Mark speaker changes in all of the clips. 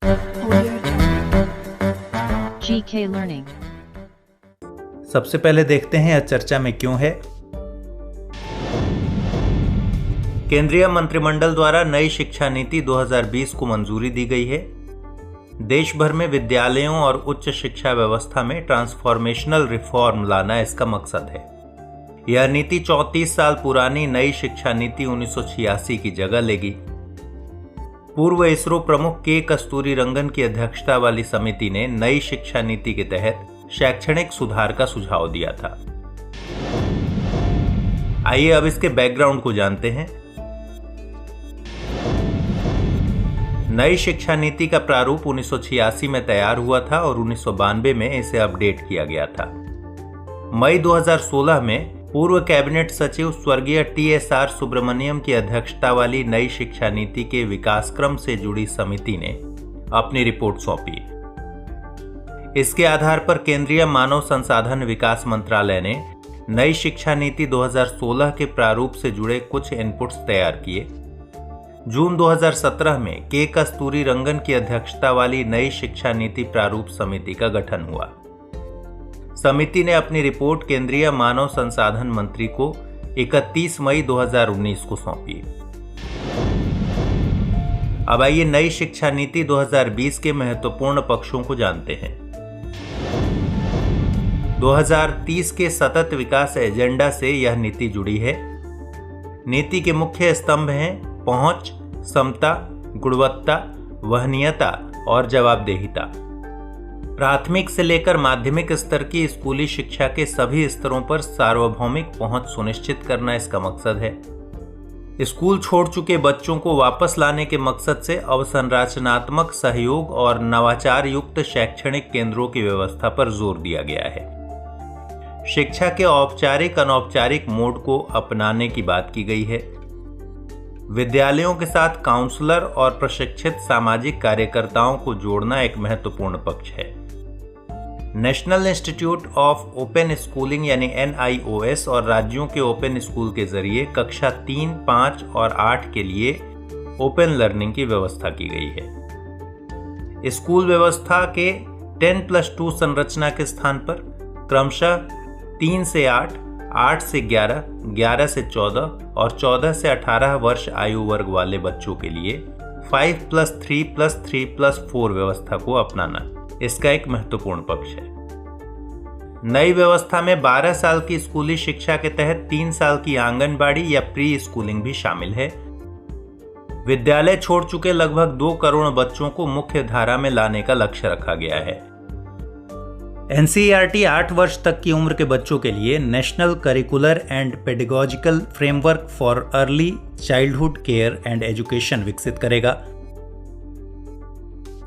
Speaker 1: GK Learning।
Speaker 2: सबसे पहले देखते हैं आज चर्चा में क्यों है। केंद्रीय मंत्रिमंडल द्वारा नई शिक्षा नीति 2020 को मंजूरी दी गई है। देश भर में विद्यालयों और उच्च शिक्षा व्यवस्था में ट्रांसफॉर्मेशनल रिफॉर्म लाना इसका मकसद है। यह नीति 34 साल पुरानी नई शिक्षा नीति 1986 की जगह लेगी। पूर्व इसरो प्रमुख के कस्तूरीरंगन की अध्यक्षता वाली समिति ने नई शिक्षा नीति के तहत शैक्षणिक सुधार का सुझाव दिया था। आइए अब इसके बैकग्राउंड को जानते हैं। नई शिक्षा नीति का प्रारूप 1986 में तैयार हुआ था और 1992 में इसे अपडेट किया गया था। मई 2016 में पूर्व कैबिनेट सचिव स्वर्गीय TSR सुब्रमण्यम की अध्यक्षता वाली नई शिक्षा नीति के विकास क्रम से जुड़ी समिति ने अपनी रिपोर्ट सौंपी। इसके आधार पर केंद्रीय मानव संसाधन विकास मंत्रालय ने नई शिक्षा नीति 2016 के प्रारूप से जुड़े कुछ इनपुट्स तैयार किए। जून 2017 में के कस्तूरीरंगन की अध्यक्षता वाली नई शिक्षा नीति प्रारूप समिति का गठन हुआ। समिति ने अपनी रिपोर्ट केंद्रीय मानव संसाधन मंत्री को 31 मई 2019 को सौंपी। अब आइए नई शिक्षा नीति 2020 के महत्वपूर्ण पक्षों को जानते हैं। 2030 के सतत विकास एजेंडा से यह नीति जुड़ी है। नीति के मुख्य स्तंभ हैं पहुंच, समता, गुणवत्ता, वहनीयता और जवाबदेहिता। प्राथमिक से लेकर माध्यमिक स्तर की स्कूली शिक्षा के सभी स्तरों पर सार्वभौमिक पहुंच सुनिश्चित करना इसका मकसद है। स्कूल छोड़ चुके बच्चों को वापस लाने के मकसद से अवसंरचनात्मक सहयोग और नवाचार युक्त शैक्षणिक केंद्रों की व्यवस्था पर जोर दिया गया है। शिक्षा के औपचारिक अनौपचारिक मोड को अपनाने की बात की गई है। विद्यालयों के साथ काउंसलर और प्रशिक्षित सामाजिक कार्यकर्ताओं को जोड़ना एक महत्वपूर्ण पक्ष है। National institute of open schooling यानी NIOS और राज्यों के ओपन स्कूल के जरिए कक्षा 3, 5 और 8 के लिए ओपन लर्निंग की व्यवस्था की गई है। स्कूल व्यवस्था के 10+2 संरचना के स्थान पर क्रमशः 3 से 8, 8 से 11, 11 से 14 और 14 से 18 वर्ष आयु वर्ग वाले बच्चों के लिए 5+3+3+4 व्यवस्था को अपनाना इसका एक महत्वपूर्ण पक्ष है। नई व्यवस्था में 12 साल की स्कूली शिक्षा के तहत 3 साल की आंगनबाड़ी या प्री स्कूलिंग भी शामिल है। विद्यालय छोड़ चुके लगभग 2 करोड़ बच्चों को मुख्य धारा में लाने का लक्ष्य रखा गया है। NCERT 8 वर्ष तक की उम्र के बच्चों के लिए national curricular and pedagogical framework for early childhood care and education विकसित करेगा।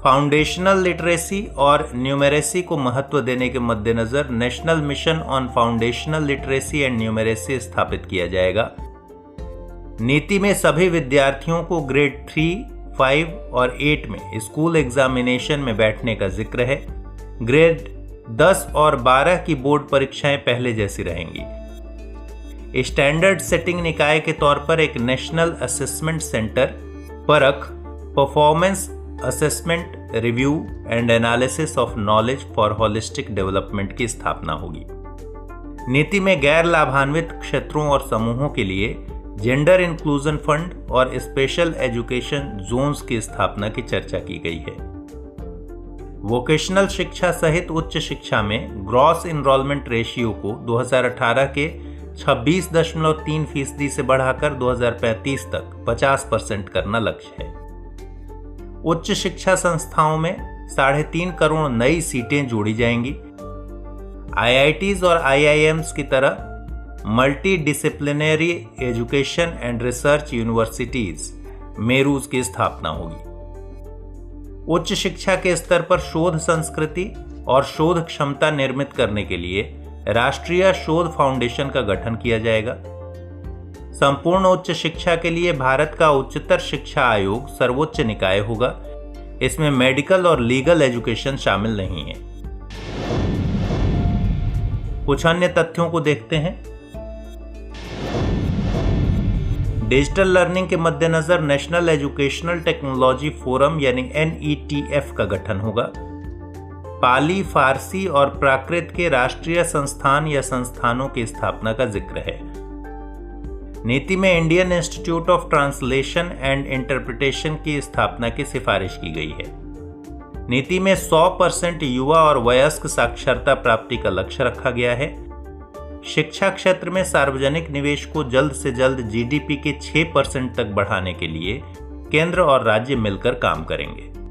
Speaker 2: फाउंडेशनल लिटरेसी और न्यूमेरेसी को महत्व देने के मद्देनजर national mission on foundational literacy and numeracy स्थापित किया जाएगा। नीति में सभी विद्यार्थियों को ग्रेड 3, 5 और 8 में स्कूल एग्जामिनेशन में बैठने का जिक्र है। ग्रेड 10 और 12 की बोर्ड परीक्षाएं पहले जैसी रहेंगी। स्टैंडर्ड सेटिंग निकाय के तौर पर एक नेशनल असेसमेंट सेंटर परख, performance assessment, review and analysis of knowledge for holistic development की स्थापना होगी। नीति में गैर लाभान्वित क्षेत्रों और समूहों के लिए जेंडर इंक्लूजन फंड और स्पेशल एजुकेशन जोन्स की स्थापना की चर्चा की गई है। वोकेशनल शिक्षा सहित उच्च शिक्षा में ग्रॉस इनरोलमेंट रेशियो को 2018 के 26.3% से बढ़ाकर 2035 तक 50% करना लक्ष्य है। उच्च शिक्षा संस्थाओं में 3.5 करोड़ नई सीटें जोड़ी जाएंगी। IITs और IIMs की तरह multidisciplinary education and research universities MERUs की स्थापना होगी। उच्च शिक्षा के स्तर पर शोध संस्कृति और शोध क्षमता निर्मित करने के लिए राष्ट्रीय शोध फाउंडेशन का गठन किया जाएगा। संपूर्ण उच्च शिक्षा के लिए भारत का उच्चतर शिक्षा आयोग सर्वोच्च निकाय होगा। इसमें मेडिकल और लीगल एजुकेशन शामिल नहीं है। कुछ अन्य तथ्यों को देखते हैं। डिजिटल लर्निंग के मद्देनजर नेशनल एजुकेशनल टेक्नोलॉजी फोरम यानी NETF का गठन होगा। पाली, फारसी और प्राकृत के राष्ट्रीय संस्थान या संस्थानों की स्थापना का जिक्र है। नीति में Indian institute of translation and interpretation की स्थापना की सिफारिश की गई है। नीति में 100% युवा और वयस्क साक्षरता प्राप्ति का लक्ष्य रखा गया है। शिक्षा क्षेत्र में सार्वजनिक निवेश को जल्द से जल्द GDP के 6% तक बढ़ाने के लिए केंद्र और राज्य मिलकर काम करेंगे।